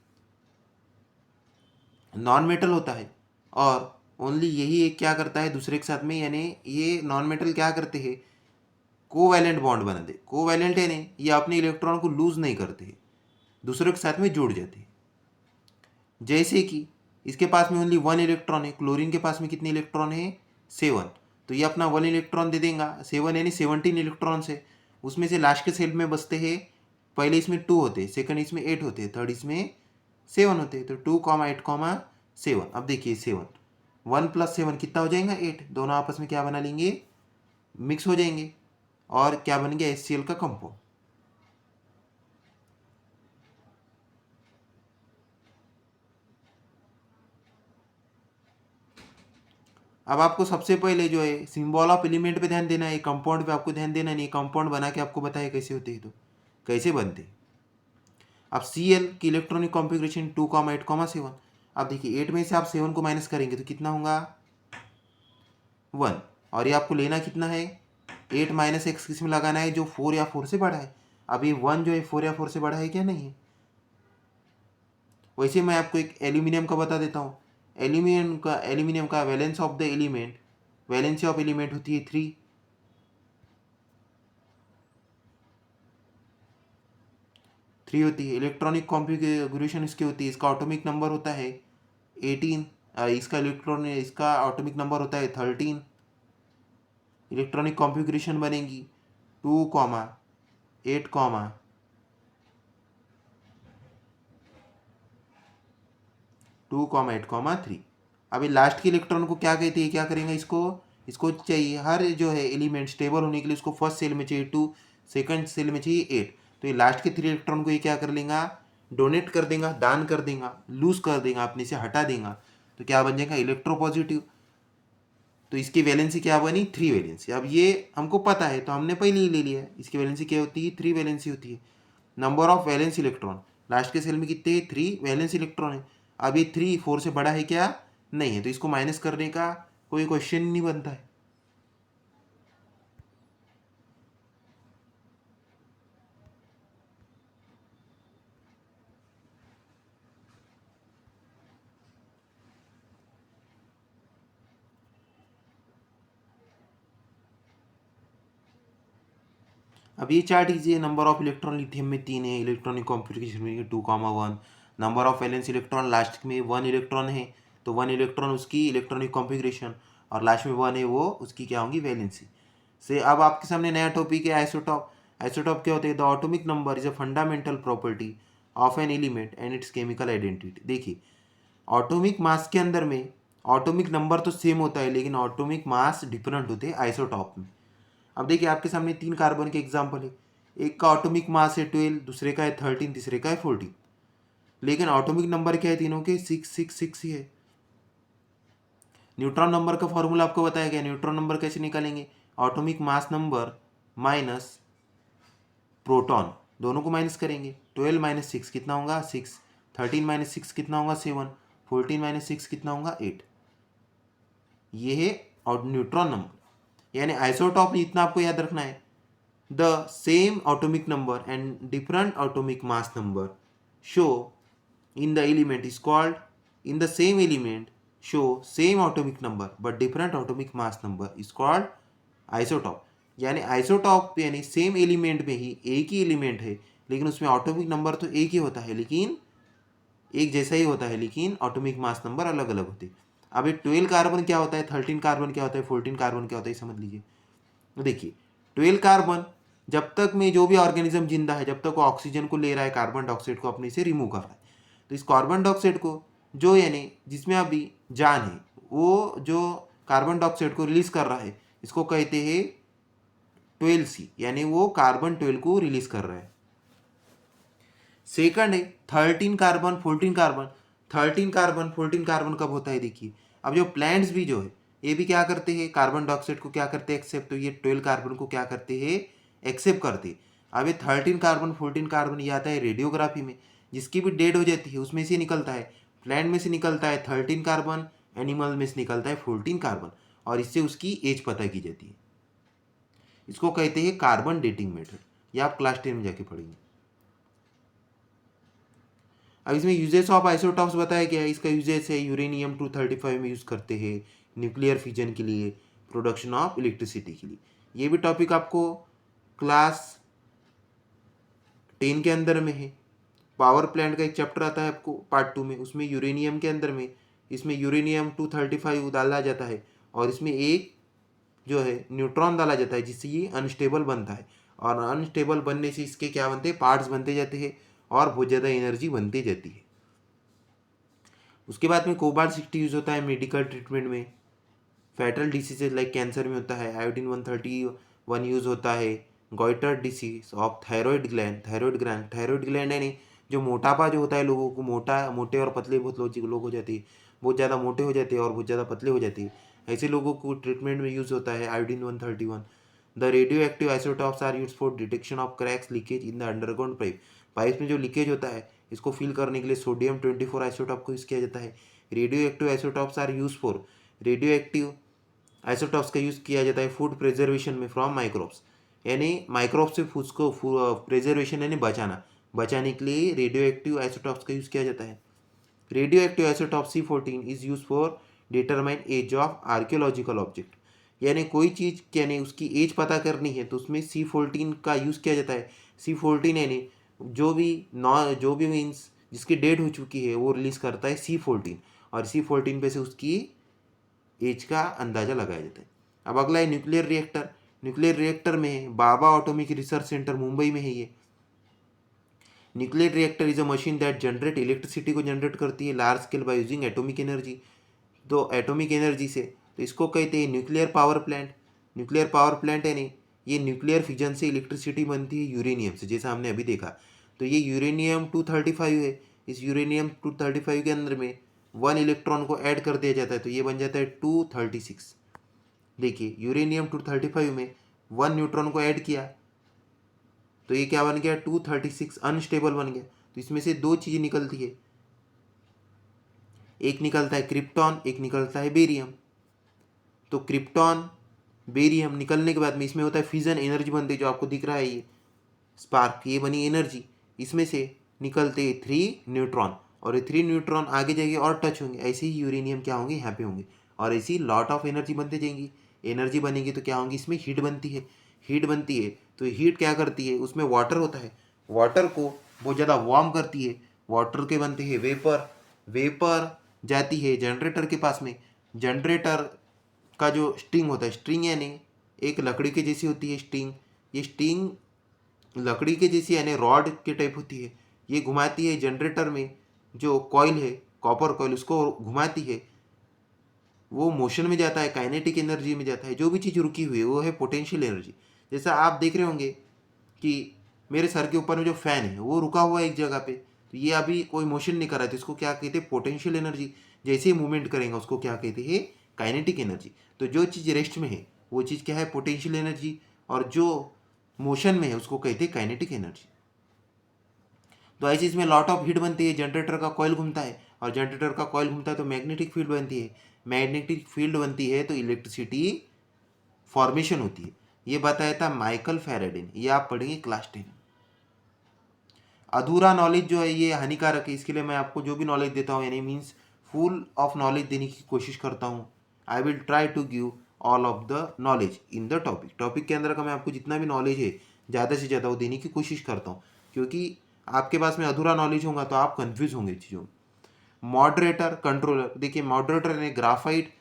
नॉन मेटल होता है और ओनली यही एक क्या करता है दूसरे के साथ में, यानी ये नॉन मेटल क्या करते हैं, कोवैलेंट बॉन्ड बनाते। कोवैलेंट है नहीं, ये अपने इलेक्ट्रॉन को लूज नहीं करते, दूसरे के साथ में जुड़ जाते हैं। जैसे कि इसके पास में ओनली 1 इलेक्ट्रॉन है, क्लोरीन के पास में कितने इलेक्ट्रॉन है, 7, तो ये अपना 1 इलेक्ट्रॉन दे देगा, 7 यानी 17 इलेक्ट्रॉन्स है, उसमें से लास्ट के सेल में बचते हैं, पहले इसमें 2 होते, सेकंड इसमें 8 होते, थर्ड इसमें 7 होते, तो 2, 8, 7। अब देखिए 7, 1 + 7 कितना हो जाएगा, 8, दोनों आपस में क्या बना लेंगे, मिक्स हो जाएंगे और क्या बन गया, HCl का कंपाउंड। अब आपको सबसे पहले जो है सिंबल ऑफ एलिमेंट पे ध्यान देना है, कंपाउंड पे आपको ध्यान देना नहीं, कंपाउंड बना के आपको बताया कैसे होते हैं, तो कैसे बनते। अब Cl की इलेक्ट्रॉनिक कॉन्फ़िगरेशन 2, 8, 7। अब देखिए 8 में से आप 7 को माइनस करेंगे तो कितना होगा, 1, और ये आपको लेना कितना है, 8 माइनस एक्स किस में लगाना है, जो 4 या 4 से बड़ा है। अब ये 1 जो है 4 या 4 से बड़ा है क्या, नहीं है। वैसे मैं आपको एक एल्यूमिनियम का बता देता हूँ, एल्यूमिनियम का valence of the element, valency of element होती है 3 होती है। इलेक्ट्रॉनिक कॉन्फ़िगरेशन इसकी होती है, इसका ऑटोमिक नंबर होता है 18, इसका ऑटोमिक नंबर होता है 13। इलेक्ट्रॉनिक कॉन्फ़िगरेशन बनेगी 2, 8, 2, 8, 3। अभी लास्ट के इलेक्ट्रॉन को क्या कहते हैं, क्या करेंगे, इसको चाहिए हर जो है एलिमेंट स्टेबल होने के लिए, इसको फर्स्ट सेल में चाहिए 2, सेकंड सेल में चाहिए 8, तो ये लास्ट के 3 इलेक्ट्रॉन को ये क्या कर लेगा, डोनेट कर देगा, दान कर देगा, लूज कर देगा, अपने से हटा देगा, तो क्या बन जाएगा, इलेक्ट्रोपॉजिटिव। तो इसकी वैलेंसी क्या बनी, 3 वैलेंसी। अब ये हमको पता है तो हमने पहले ही ले लिया, इसकी वैलेंसी क्या होती है, 3 वैलेंसी होती है। Number of valence electron, last के सेल में कितने, 3 वैलेंस इलेक्ट्रॉन है। अब ये 3 4 से बड़ा है क्या, नहीं है, तो इसको माइनस करने का कोई क्वेश्चन नहीं बनता है। अब ये चार्ट कीजिए, नंबर ऑफ इलेक्ट्रॉन लिथियम में 3 है, इलेक्ट्रॉनिक कॉन्फ़िगरेशन में 2, 1, number of valence electron last में 1 इलेक्ट्रॉन है, तो 1 इलेक्ट्रॉन उसकी इलेक्ट्रॉनिक कॉन्फ़िगरेशन और लास्ट में 1 है, वो उसकी क्या होगी, वैलेंसी से। अब आपके सामने नया टॉपिक है आइसोटॉप। आइसोटॉप क्या होते हैं, the atomic number is a fundamental property of an element and it's chemical identity. देखिए ऑटोमिक मास के अंदर में ऑटोमिक नंबर तो सेम होता है, लेकिन ऑटोमिक मास डिफरेंट होते हैं आइसोटॉप में। अब देखिए आपके सामने 3 कार्बन के एग्जाम्पल है, एक का ऑटोमिक मास है 12, दूसरे का है 13, तीसरे का है 14, लेकिन ऑटोमिक नंबर क्या है तीनों के, 6, 6, 6 ही है। न्यूट्रॉन नंबर का फॉर्मूला आपको बताया गया, न्यूट्रॉन नंबर कैसे निकालेंगे, atomic mass number minus proton, दोनों को माइनस करेंगे, 12 माइनस 6 कितना होगा, 6, 13 माइनस 6 कितना होगा, 7, 14 माइनस 6 कितना होगा, 8। ये है और न्यूट्रॉन नंबर। यानी आइसोटॉप में इतना आपको याद रखना है, the same atomic number and different atomic mass number show in the element is called, in the same element show same atomic number but different atomic mass number is called isotope. यानी isotope यानी same element में ही एक ही element है, लेकिन उसमें atomic number तो एक ही होता है, लेकिन एक जैसा ही होता है, लेकिन ऑटोमिक मास नंबर अलग अलग होते हैं। अब ये 12 कार्बन क्या होता है, 13 कार्बन क्या होता है, 14 कार्बन क्या होता है, समझ लीजिए। तो देखिए 12 कार्बन, जब तक में जो भी ऑर्गेनिज्म जिंदा है, जब तक वो ऑक्सीजन को ले रहा है, कार्बन डाइऑक्साइड को अपने से रिमूव कर रहा है, तो इस कार्बन डाइऑक्साइड को जो यानी जिसमें अभी जान है, वो जो कार्बन डाइऑक्साइड को रिलीज कर रहा है, इसको कहते हैं 12C, यानी वो कार्बन 12 को रिलीज कर रहा है। सेकंड है 13 कार्बन 14 कार्बन। 13 कार्बन 14 कार्बन कब होता है देखिए। अब जो प्लांट्स भी जो है ये भी क्या करते हैं, कार्बन डाइऑक्साइड को क्या करते हैं एक्सेप्ट, तो ये 12 कार्बन को क्या करते हैं एक्सेप्ट करते हैं। अब ये 13 कार्बन 14 कार्बन ये आता है रेडियोग्राफी में, जिसकी भी डेड हो जाती है उसमें से निकलता है, प्लांट में से निकलता है 13 कार्बन, एनिमल में से निकलता है 14 कार्बन, और इससे उसकी एज पता की जाती है। इसको कहते हैं कार्बन डेटिंग मेथड, ये आप क्लास 10 में जाके पढ़ेंगे। अब इसमें यूजेस ऑफ आइसोटॉप्स बताया गया है। इसका यूजेस है यूरेनियम 235 में यूज़ करते हैं न्यूक्लियर फिजन के लिए, प्रोडक्शन ऑफ इलेक्ट्रिसिटी के लिए। ये भी टॉपिक आपको क्लास 10 के अंदर में है। पावर प्लांट का एक चैप्टर आता है आपको पार्ट 2 में, उसमें यूरेनियम के अंदर में इसमें यूरेनियम 235 डाला जाता है, और इसमें एक जो है न्यूट्रॉन डाला जाता है जिससे ये अनस्टेबल बनता है, और अनस्टेबल बनने से इसके क्या बनते हैं, पार्ट्स बनते जाते हैं, और बहुत ज़्यादा एनर्जी बनती जाती है। उसके बाद में कोबाल्ट 60 यूज़ होता है मेडिकल ट्रीटमेंट में, फैटल डिसीजेज लाइक कैंसर में होता है। आयोडीन 131 यूज़ होता है goitre disease of thyroid gland है नहीं, जो मोटापा जो होता है लोगों को, मोटे और पतले बहुत लोग हो जाते हैं, बहुत ज़्यादा मोटे हो जाते हैं और बहुत ज़्यादा पतले हो जाते हैं, ऐसे लोगों को ट्रीटमेंट में यूज़ होता है iodine 131। The radio active isotopes are use for detection of cracks leakage in the underground pipe में जो लीकेज होता है इसको फिल करने के लिए सोडियम 24 आइसोटॉप को यूज़ किया जाता है। Radio active isotopes are use for radio active isotopes का यूज़ किया जाता है फूड प्रिजर्वेशन में फ्रॉम माइक्रोब्स, यानी माइक्रोब्स से फूड्स को प्रिजर्वेशन यानी बचाने के लिए रेडियो एक्टिव आइसोटॉप्स का यूज़ किया जाता है। Radio active isotope C14 is use for determine age of archaeological object, यानी कोई चीज़ यानी उसकी एज पता करनी है तो उसमें C14 का यूज़ किया जाता है। C14 यानी जो भी मीन्स जिसकी डेट हो चुकी है वो रिलीज़ करता है C14, और C14 पे से उसकी एज का अंदाज़ा लगाया जाता है। अब अगला है न्यूक्लियर रिएक्टर। न्यूक्लियर रिएक्टर में बाबा एटॉमिक रिसर्च सेंटर मुंबई में है ये। Nuclear reactor is a machine that generate electricity को जनरेट करती है large scale by using atomic energy, तो एटॉमिक एनर्जी से, तो इसको कहते हैं nuclear power plant. Nuclear power plant है नहीं, ये न्यूक्लियर फिजन से इलेक्ट्रिसिटी बनती है यूरेनियम से, जैसा हमने अभी देखा। तो ये यूरेनियम 235 है, इस यूरेनियम 235 के अंदर में 1 इलेक्ट्रॉन को ऐड कर दिया जाता है तो ये बन जाता है 236। देखिए यूरेनियम 235 में 1 न्यूट्रॉन को ऐड किया तो ये क्या बन गया 236 अनस्टेबल बन गया। तो इसमें से दो चीज़ें निकलती है, एक निकलता है क्रिप्टॉन, एक निकलता है बेरियम। तो क्रिप्टॉन बेरियम निकलने के बाद में इसमें होता है फिजन, एनर्जी बनती है जो आपको दिख रहा है ये स्पार्क, ये बनी एनर्जी। इसमें से निकलते 3 न्यूट्रॉन, और ये 3 न्यूट्रॉन आगे जाएंगे और टच होंगे, ऐसे ही यूरेनियम क्या होंगे यहाँ पे होंगे, और ऐसी लॉट ऑफ एनर्जी बनते जाएंगी। एनर्जी बनेगी तो क्या होंगी, इसमें हीट बनती है। हीट बनती है तो हीट क्या करती है, उसमें वाटर होता है, वाटर को बहुत ज़्यादा वार्म करती है। वाटर के बनते हैं वेपर, वेपर जाती है जनरेटर के पास में। जनरेटर का जो स्ट्रिंग होता है, स्ट्रिंग यानी एक लकड़ी के जैसी होती है स्ट्रिंग, ये स्ट्रिंग लकड़ी के जैसी यानी रॉड के टाइप होती है, ये घुमाती है जनरेटर में। जो कॉइल है कॉपर कॉइल उसको घुमाती है, वो मोशन में जाता है, काइनेटिक एनर्जी में जाता है। जो भी चीज़ रुकी हुई है वो है पोटेंशियल एनर्जी। जैसा आप देख रहे होंगे कि मेरे सर के ऊपर में जो फैन है वो रुका हुआ है एक जगह पे, तो ये अभी कोई मोशन नहीं कर रहा है तो इसको क्या कहते हैं, पोटेंशियल एनर्जी। जैसे ही मूवमेंट करेंगे उसको क्या कहते हैं, काइनेटिक एनर्जी। तो जो चीज़ रेस्ट में है वो चीज़ क्या है, पोटेंशियल एनर्जी, और जो मोशन में है उसको कहते हैं काइनेटिक एनर्जी। तो ऐसे इसमें लॉट ऑफ हीट बनती है, जनरेटर का कॉइल घूमता है, और जनरेटर का कॉइल घूमता है तो मैग्नेटिक फील्ड बनती है, मैग्नेटिक फील्ड बनती है तो इलेक्ट्रिसिटी फॉर्मेशन होती है। ये बताया था माइकल फैराडे ने, ये आप पढ़ेंगे क्लास 10। अधूरा नॉलेज जो है ये हानिकारक है, इसके लिए मैं आपको जो भी नॉलेज देता हूँ यानी मीन्स फुल ऑफ नॉलेज देने की कोशिश करता हूँ। I will try to give all of the knowledge in the topic के अंदर का मैं आपको जितना भी नॉलेज है ज़्यादा से ज़्यादा वो देने की कोशिश करता हूँ, क्योंकि आपके पास में अधूरा नॉलेज होगा तो आप कंफ्यूज होंगे चीज़ों में। मॉडरेटर कंट्रोलर, देखिए मॉडरेटर ने ग्राफाइट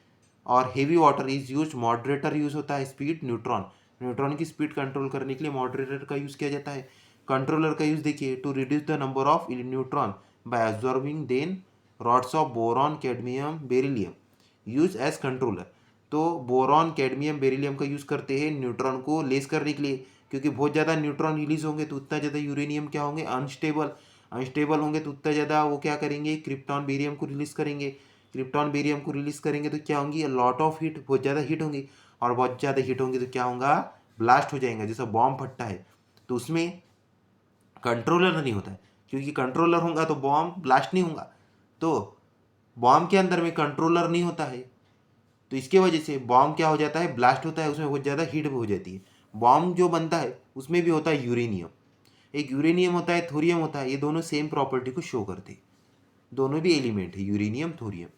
और heavy water is use, moderator use होता है स्पीड न्यूट्रॉन, न्यूट्रॉन की स्पीड कंट्रोल करने के लिए मॉडरेटर का यूज़ किया जाता है। कंट्रोलर का यूज़ देखिए to reduce the number of neutron by absorbing then rods of boron cadmium beryllium use as controller. तो बोरॉन कैडमियम बेरिलियम का यूज़ करते हैं न्यूट्रॉन को लेस करने के लिए, क्योंकि बहुत ज़्यादा न्यूट्रॉन रिलीज होंगे तो उतना ज़्यादा यूरेनियम क्या होंगे, अनस्टेबल, अनस्टेबल होंगे तो उतना ज़्यादा वो क्या करेंगे, क्रिप्टॉन बेरियम को रिलीज़ करेंगे। क्रिप्टॉन बेरियम को रिलीज़ करेंगे तो क्या होंगी, लॉट ऑफ हीट, बहुत ज़्यादा हीट होंगी, और बहुत ज़्यादा हीट होंगी तो क्या होगा, ब्लास्ट हो जाएगा। जैसा बॉम्ब फटता है तो उसमें कंट्रोलर नहीं होता है, क्योंकि कंट्रोलर होगा तो बॉम्ब ब्लास्ट नहीं होगा। तो बॉम्ब के अंदर में कंट्रोलर नहीं होता है, तो इसके वजह से बॉम्ब क्या हो जाता है, ब्लास्ट होता है, उसमें बहुत ज़्यादा हीट हो जाती है। बॉम्ब जो बनता है उसमें भी होता है यूरेनियम, एक यूरेनियम होता है, थोरियम होता है, ये दोनों सेम प्रॉपर्टी को शो करते हैं, दोनों भी एलिमेंट है, यूरेनियम थोरियम।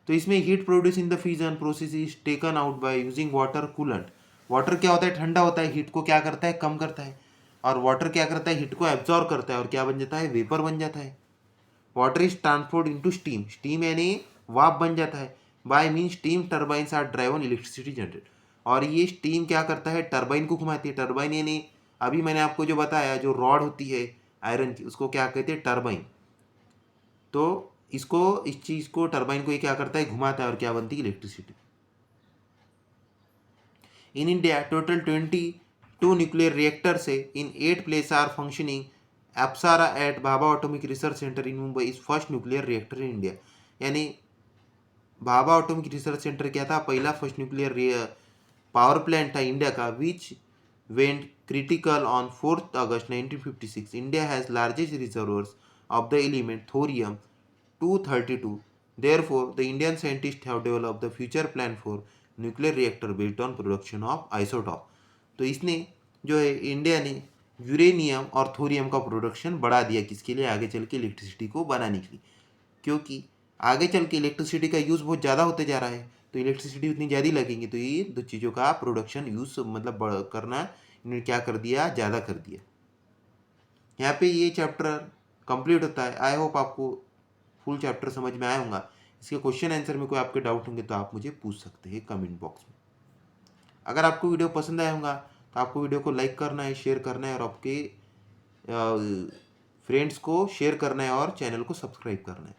तो इसमें heat produce in the fusion process is taken out by using water coolant. Water क्या होता है, ठंडा होता है, हीट को क्या करता है, कम करता है, और वाटर क्या करता है, हीट को एब्जॉर्ब करता है, और क्या बन जाता है, वेपर बन जाता है। Water is transferred into steam, steam यानी वाफ बन जाता है। By mean steam turbines are drive on electricity generate, और ये स्टीम क्या करता है, टर्बाइन को घुमाती है। टर्बाइन यानी अभी मैंने आपको जो बताया, जो रॉड होती है आयरन की, उसको क्या कहते हैं, टर्बाइन। तो इसको, इस चीज़ को, टर्बाइन को ये क्या करता है, घुमाता है, और क्या बनती है, electricity. In India total 22 nuclear reactors है, in 8 place are functioning. Apsara at Bhabha atomic research centre in Mumbai is first nuclear reactor in India. यानी भाभा एटॉमिक रिसर्च सेंटर क्या था, पहला फर्स्ट न्यूक्लियर पावर प्लांट था इंडिया का, which went critical on 4 August 1956। India has largest reserves of the element thorium 232। Therefore, the Indian scientists have developed the future plan for nuclear reactor based on production of isotope। तो इसने जो है, India ने uranium और thorium का production बढ़ा दिया, किसके लिए, आगे चल के इलेक्ट्रिसिटी को बनाने के लिए। क्योंकि आगे चल के इलेक्ट्रिसिटी का यूज़ बहुत ज़्यादा होते जा रहा है, तो इलेक्ट्रिसिटी उतनी ज़्यादा लगेंगी, तो ये दो चीज़ों का प्रोडक्शन यूज़ मतलब करना इन्होंने क्या कर दिया, ज़्यादा कर दिया। यहाँ पे ये चैप्टर कंप्लीट होता है। आई होप आपको फुल चैप्टर समझ में आया होगा। इसके क्वेश्चन आंसर में कोई आपके डाउट होंगे तो आप मुझे पूछ सकते हैं कमेंट बॉक्स में। अगर आपको वीडियो पसंद आया होगा तो आपको वीडियो को लाइक करना है, शेयर करना है, और आपके फ्रेंड्स को शेयर करना है, और चैनल को सब्सक्राइब करना है।